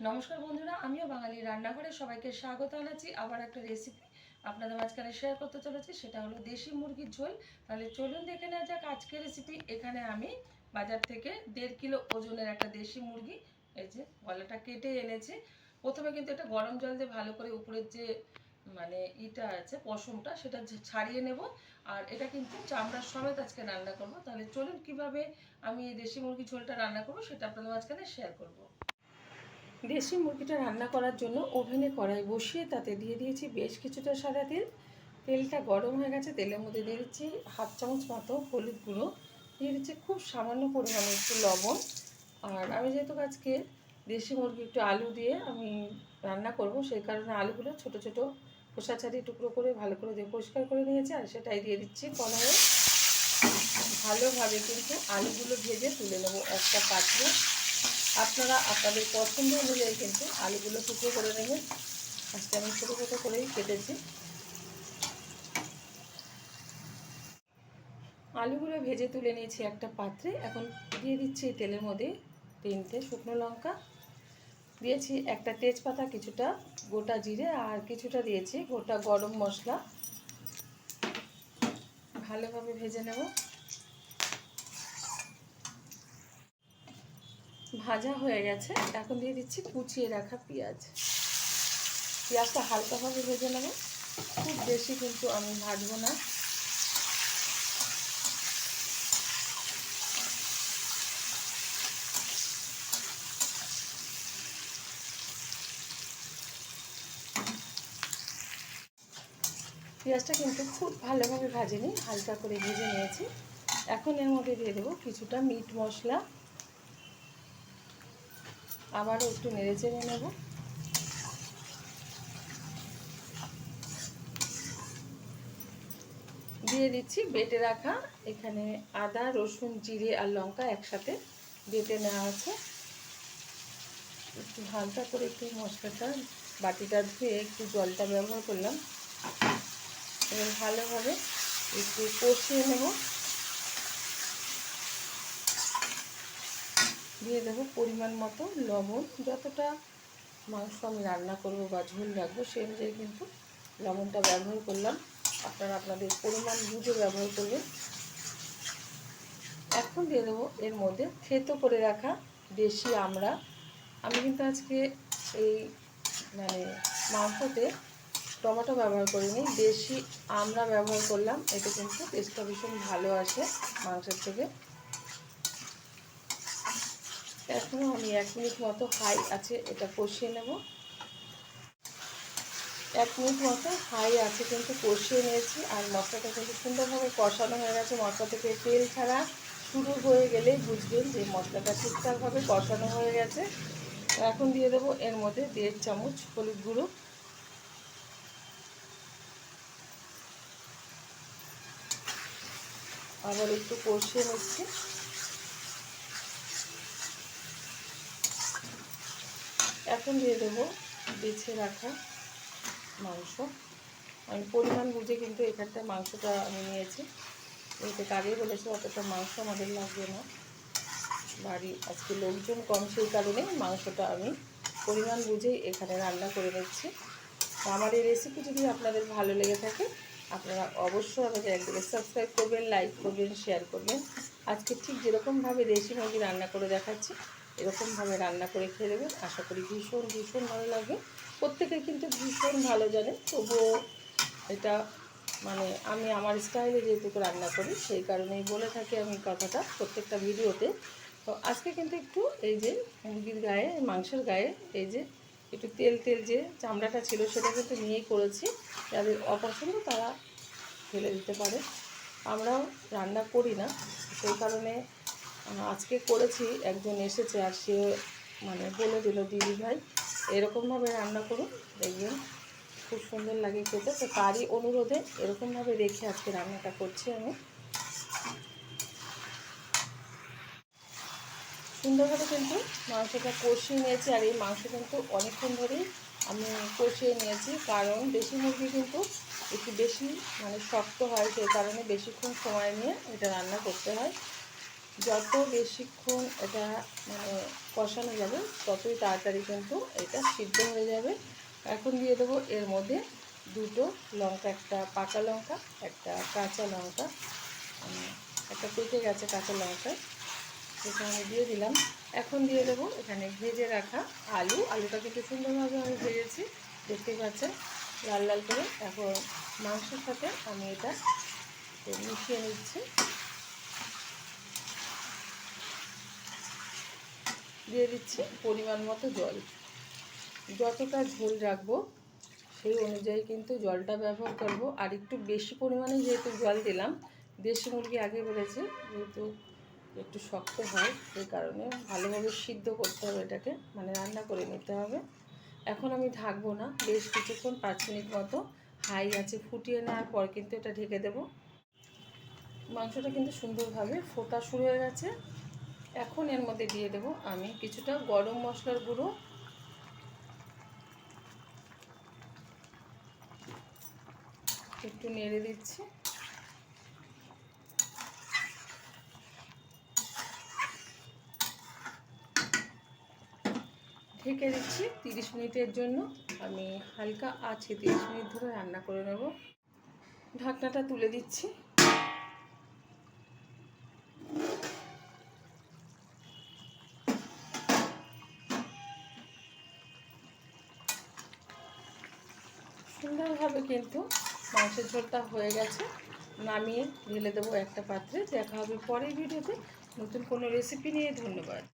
নমস্কার বন্ধুরা, আমিও বাঙালি রান্নাঘরে সবাইকে স্বাগত জানাচ্ছি। আবার একটা রেসিপি আপনাদের মাঝখানে শেয়ার করতে চলেছি, সেটা হলো দেশি মুরগির ঝোল। তাহলে চলুন দেখে নেওয়া যাক আজকের রেসিপি। এখানে আমি বাজার থেকে 1.5 কিলো ওজনের একটা দেশি মুরগি, এই যে গলাটা কেটে এনেছি। প্রথমে কিন্তু এটা গরম জল দিয়ে ভালো করে উপরের যে ইটা আছে পশমটা, সেটা ছাড়িয়ে নেব। আর এটা কিন্তু চামড়ার সমেত আজকে রান্না করব। তাহলে চলুন কিভাবে আমি এই দেশি মুরগির ঝোলটা রান্না করব সেটা আপনাদের মাঝখানে শেয়ার করব। দেশি মুরগিটা রান্না করার জন্য ওভেনে কড়াই বসিয়ে তাতে দিয়ে দিয়েছি বেশ কিছুটা সাদা তেল। তেলটা গরম হয়ে গেছে, তেলের মধ্যে দিয়ে দিচ্ছি হাফ চামচ মতো হলুদ গুঁড়ো, দিয়ে দিচ্ছি খুব সামান্য পরিমাণে একটু লবণ। আর আমি যেহেতু আজকে দেশি মুরগি একটু আলু দিয়ে আমি রান্না করব, সেই কারণে আলুগুলো ছোট ছোট খোসা ছাড়িয়ে টুকরো করে ভালো করে দিয়ে পরিষ্কার করে নিয়েছি। আর সেটাই দিয়ে দিচ্ছি কড়াইয়ে। ভালোভাবে কিন্তু আলুগুলো ভেজে তুলে নেব একটা পাত্রে। আপনারা আপনাদের পছন্দ অনুযায়ী কিন্তু আলুগুলো টুকরো করে নেবেন। আজকে আমি ছোটো ছোটো করেই কেটেছি। আলুগুলো ভেজে তুলে নিয়েছি একটা পাত্রে। এখন দিয়ে দিচ্ছি তেলের মধ্যে 3টে শুকনো লঙ্কা, দিয়েছি একটা তেজপাতা, কিছুটা গোটা জিরে, আর কিছুটা দিয়েছি গোটা গরম মশলা। ভালোভাবে ভেজে নেব। ভাজা হয়ে গেছে, এখন দিয়ে দিচ্ছি কুচিয়ে রাখা পেঁয়াজ। পেঁয়াজটা হালকাভাবে ভেজে নেব, খুব বেশি কিন্তু আমি ভাজবো না। পেঁয়াজটা কিন্তু খুব ভালোভাবে ভাজিনি, হালকা করে ভেজে নিয়েছি। এখন এর মধ্যে দিয়ে দেবো কিছুটা মিট মশলা, আবারও একটু নেড়ে চেড়ে নেব। দিয়ে দিচ্ছি বেটে রাখা, এখানে আদা রসুন জিরে আর লঙ্কা একসাথে বেটে নেওয়া আছে। একটু হালকা করে একটু মশলাটা বাটিটা ধুয়ে একটু জলটা ব্যবহার করলাম এবং ভালোভাবে একটু কষিয়ে নেব। দিয়ে দেবো পরিমাণ মতো লবণ। যতটা মাংস আমি রান্না করব বা ঝোল রাখবো সেই অনুযায়ী কিন্তু লবণটা ব্যবহার করলাম। আপনারা আপনাদের পরিমাণ বুঝে ব্যবহার করবেন। এখন দিয়ে দেবো এর মধ্যে থেতো করে রাখা দেশি আমড়া। আমি কিন্তু আজকে এই মাংসতে টমেটো ব্যবহার করিনি, দেশি আমড়া ব্যবহার করলাম। এতে কিন্তু টেস্টটা ভীষণ ভালো আসে মাংসের থেকে। এখনও আমি 1 মিনিট মতো হাই আছে এটা কষিয়ে নেব। 1 মিনিট মতো হাই আছে কিন্তু কষিয়ে নিয়েছি। আর মশলাটা কিন্তু সুন্দরভাবে কষানো হয়ে গেছে। মশলা থেকে তেল ছাড়া শুরু হয়ে গেলে বুঝবেন যে মশলাটা ঠিকঠাকভাবে কষানো হয়ে গেছে। এখন দিয়ে দেবো এর মধ্যে 1.5 চামচ হলুদ গুঁড়ো। আবার একটু কষিয়ে নিচ্ছি। এখন দিয়ে দেবো বেছে রাখা মাংস। আমি পরিমাণ বুঝে কিন্তু এখানটায় মাংসটা আমি নিয়েছি। এতে কারিয়ে বলেছে অতটা মাংস আমাদের লাগবে না, বাড়ি আজকে লোকজন কম, সেই কারণে মাংসটা আমি পরিমাণ বুঝেই এখানে রান্না করে নিচ্ছি। আমার এই রেসিপি যদি আপনাদের ভালো লেগে থাকে আপনারা অবশ্যই আমাকে একদিকে সাবস্ক্রাইব করবেন, লাইক করবেন, শেয়ার করবেন। আজকে ঠিক যেরকমভাবে দেশি মুরগি রান্না করে দেখাচ্ছি এরকমভাবে রান্না করে খেয়ে দেবেন। আশা করি ভীষণ ভীষণ ভালো লাগবে। প্রত্যেকে কিন্তু ভীষণ ভালো জানে, তবুও এটা আমি আমার স্টাইলে যেহেতু রান্না করি সেই কারণেই বলে থাকি আমি কথাটা প্রত্যেকটা ভিডিওতে। তো আজকে কিন্তু একটু এই যে মুরগির গায়ে, মাংসের গায়ে এই যে একটু তেল তেল যে চামড়াটা ছিল সেটা কিন্তু নিয়েই করেছি। যাদের অপছন্দ তারা ফেলে দিতে পারে, আমরাও রান্না করি না, সেই কারণে আজকে করেছি। একজন এসেছে আর সে বলে দিল দিদি ভাই এরকমভাবে রান্না করুন, দেখবেন খুব সুন্দর লাগে খেতে। তো তারই অনুরোধে এরকমভাবে রেখে আজকে রান্নাটা করছি আমি। সুন্দরভাবে কিন্তু মাংসটা কষিয়ে নিয়েছি। আর এই মাংস কিন্তু অনেকক্ষণ ধরেই আমি কষিয়ে নিয়েছি, কারণ দেশি মুরগি কিন্তু একটু বেশি শক্ত হয়, সেই কারণে বেশিক্ষণ সময় নিয়ে এটা রান্না করতে হয়। যত বেশিক্ষণ এটা মানে কষানো যাবে ততই তাড়াতাড়ি কিন্তু এটা সিদ্ধ হয়ে যাবে। এখন দিয়ে দেবো এর মধ্যে দুটো লঙ্কা, একটা পাকা লঙ্কা, একটা কাঁচা লঙ্কা, একটা পেকে গেছে কাঁচা লঙ্কা, সেটা আমি দিয়ে দিলাম। এখন দিয়ে দেবো এখানে ভেজে রাখা আলুটা কিন্তু সুন্দরভাবে আমি ভেজেছি, দেখতেই পাচ্ছেন লাল লাল করে। এখন মাংসের সাথে আমি এটা মিশিয়ে নিচ্ছি। দিয়ে দিচ্ছি পরিমাণ মতো জল। যতটা ঝোল রাখবো সেই অনুযায়ী কিন্তু জলটা ব্যবহার করব। আর একটু বেশি পরিমাণে যেহেতু জল দিলাম, দেশি মুরগি আগে বলেছে যেহেতু একটু শক্ত হয়, সেই কারণে ভালোভাবে সিদ্ধ করতে হবে এটাকে, মানে রান্না করে নিতে হবে। এখন আমি ঢাকবো না, বেশ কিছুক্ষণ 5 মিনিট মতো হাই আছে ফুটিয়ে নেওয়ার পর কিন্তু এটা ঢেকে দেব। মাংসটা কিন্তু সুন্দরভাবে ফোটা শুরু হয়ে গেছে। এখন এর মধ্যে দিয়ে দেব আমি কিছুটা গরম মশলার গুঁড়ো, একটু নেড়ে দিচ্ছি। ঢেকে দিচ্ছি 30 মিনিটের জন্য। আমি হালকা আছে 30 মিনিট ধরে রান্না করে নেব। ঢাকনাটা তুলে দিচ্ছি। সুন্দরভাবে কিন্তু মাংসের ঝোলটা হয়ে গেছে। নামিয়ে ঢেলে দেবো একটা পাত্রে। দেখা হবে পরের ভিডিওতে নতুন কোনো রেসিপি নিয়ে। ধন্যবাদ।